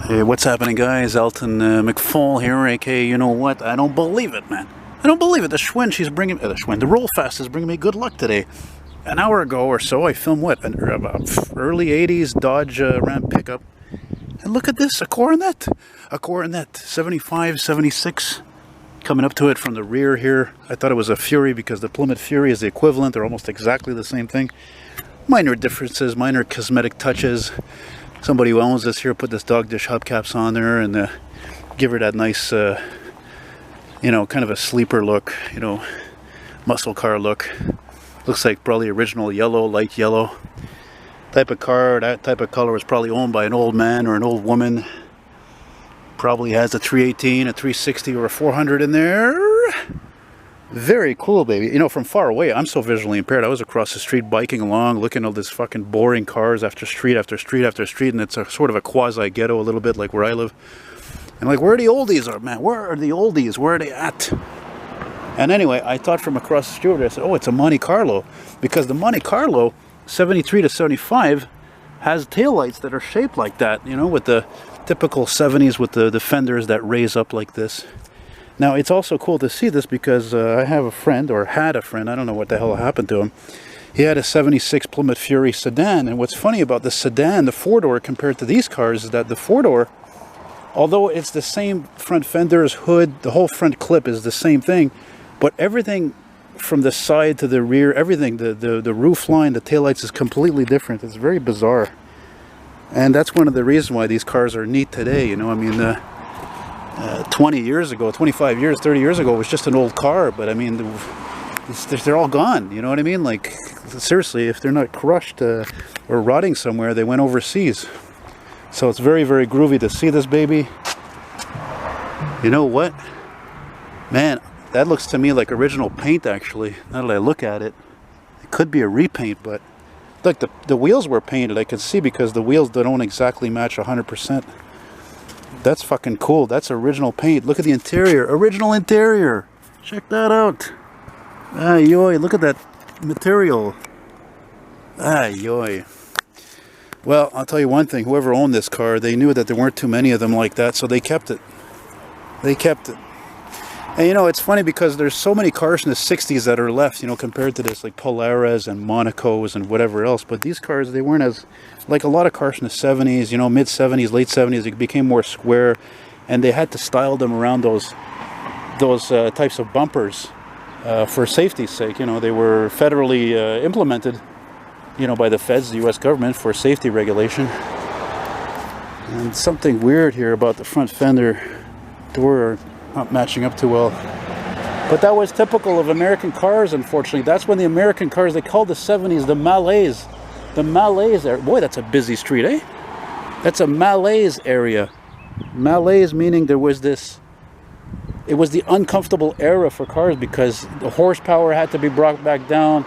Hey, what's happening, guys? Elton McFall here, aka you know what? I don't believe it, man. I don't believe it. The Schwinn, she's bringing the Roll Fast is bringing me good luck today. An hour ago or so, I filmed what? An early '80s Dodge Ram pickup, and look at this, a Coronet 75, 76, coming up to it from the rear here. I thought it was a Fury because the Plymouth Fury is the equivalent. They're almost exactly the same thing. Minor differences, minor cosmetic touches. Somebody who owns this here put this dog dish hubcaps on there and give her that nice, you know, kind of a sleeper look, you know, muscle car look. Looks like probably original yellow, light yellow type of car. That type of color was probably owned by an old man or an old woman. Probably has a 318, a 360, or a 400 in there. Very cool, baby. You know, from far away, I'm so visually impaired. I was across the street biking along, looking at all these fucking boring cars after street after street after street, and it's a sort of a quasi-ghetto a little bit like where I live. And like, where are the oldies, man? Where are the oldies? Where are they at? And anyway, I thought from across the street, I said, oh, it's a Monte Carlo. Because the Monte Carlo, 73 to 75, has taillights that are shaped like that, you know, with the typical 70s with the fenders that raise up like this. Now, it's also cool to see this because I have a friend, or had a friend, I don't know what the hell happened to him. He had a 76 Plymouth Fury sedan, and what's funny about the sedan, the four-door, compared to these cars, is that the four-door, although it's the same front fenders, hood, the whole front clip is the same thing, but everything from the side to the rear, everything, the roof line, the taillights is completely different. It's very bizarre. And that's one of the reasons why these cars are neat today, you know, I mean, 20 years ago, 25 years, 30 years ago, it was just an old car, but I mean, they're all gone, you know what I mean? Like, seriously, if they're not crushed or rotting somewhere, they went overseas. So it's very, very groovy to see this baby. You know what? Man, that looks to me like original paint, actually, now that I look at it. It could be a repaint, but look, the wheels were painted, I can see, because the wheels don't exactly match 100%. That's fucking cool. That's original paint. Look at the interior. Original interior. Check that out. Ay, yoy. Look at that material. Ay, yoy. Well, I'll tell you one thing. Whoever owned this car, they knew that there weren't too many of them like that, so they kept it. They kept it. And you know, it's funny because there's so many cars in the 60s that are left, you know, compared to this, like Polaras and Monacos and whatever else. But these cars, they weren't as, like a lot of cars in the 70s, you know, mid 70s, late 70s, it became more square, and they had to style them around those types of bumpers for safety's sake. You know, they were federally implemented, you know, by the feds, the U.S. government, for safety regulation. And something weird here about the front fender door. Not matching up too well, but that was typical of American cars. Unfortunately, that's when the American cars, they called the 70s the malaise area. Boy, that's a busy street, eh? That's a malaise area. Malaise meaning there was this, it was the uncomfortable era for cars because the horsepower had to be brought back down,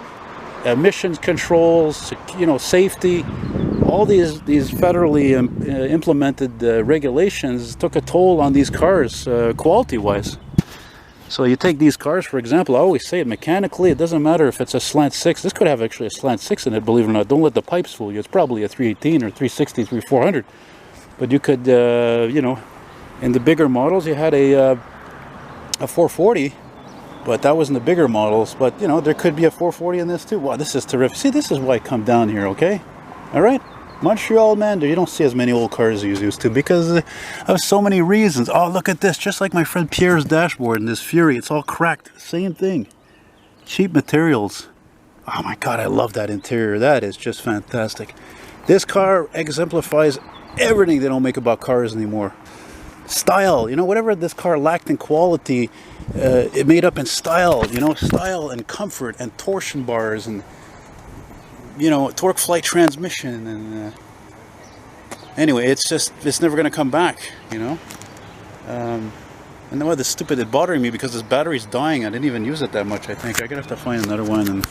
emissions controls, you know, safety. All these federally implemented regulations took a toll on these cars quality-wise. So you take these cars, for example, I always say it, mechanically, it doesn't matter if it's a slant 6. This could have actually a slant 6 in it, believe it or not. Don't let the pipes fool you. It's probably a 318 or 360, 400. But you could, you know, in the bigger models, you had a 440, but that was in the bigger models. But, you know, there could be a 440 in this too. Wow, this is terrific. See, this is why I come down here, okay? All right? Montreal, man, you don't see as many old cars as you used to because of so many reasons. Oh, look at this. Just like my friend Pierre's dashboard in this Fury. It's all cracked. Same thing. Cheap materials. Oh, my God, I love that interior. That is just fantastic. This car exemplifies everything they don't make about cars anymore. Style. You know, whatever this car lacked in quality, it made up in style. You know, style and comfort and torsion bars and, you know, torque flight transmission, and anyway, it's never going to come back, you know. And then what, this stupid, it's bothering me because this battery's dying. I didn't even use it that much, I think. I'm going to have to find another one. And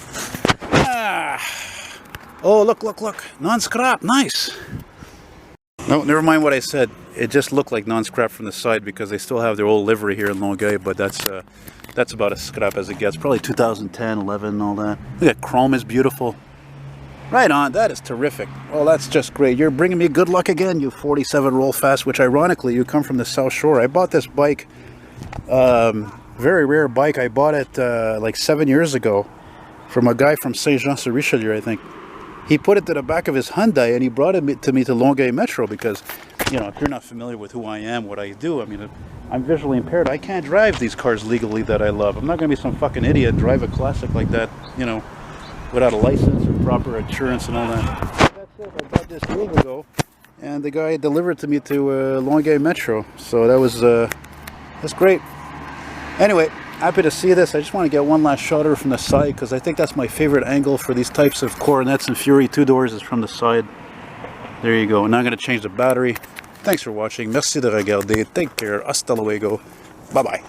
oh, look, non-scrap, nice. No, never mind what I said. It just looked like non-scrap from the side because they still have their old livery here in Longueuil, but that's about as scrap as it gets. Probably 2010, 11, and all that. Look at chrome is beautiful. Right on. That is terrific. Well, that's just great. You're bringing me good luck again, you 47 roll fast, which ironically, you come from the South Shore. I bought this bike, very rare bike. I bought it like 7 years ago from a guy from Saint-Jean-sur-Richelieu, I think. He put it to the back of his Hyundai and he brought it to me to Longueuil Metro because, you know, if you're not familiar with who I am, what I do, I mean, I'm visually impaired. I can't drive these cars legally that I love. I'm not going to be some fucking idiot and drive a classic like that, you know, without a license or proper insurance and all that. So that's it. I bought this years ago, and the guy delivered to me to Longueuil Metro. So that was that's great. Anyway, happy to see this. I just want to get one last shot of her from the side because I think that's my favorite angle for these types of Coronets and Fury 2 doors is from the side. There you go. Now I'm going to change the battery. Thanks for watching. Merci de regarder. Take care. Hasta luego. Bye bye.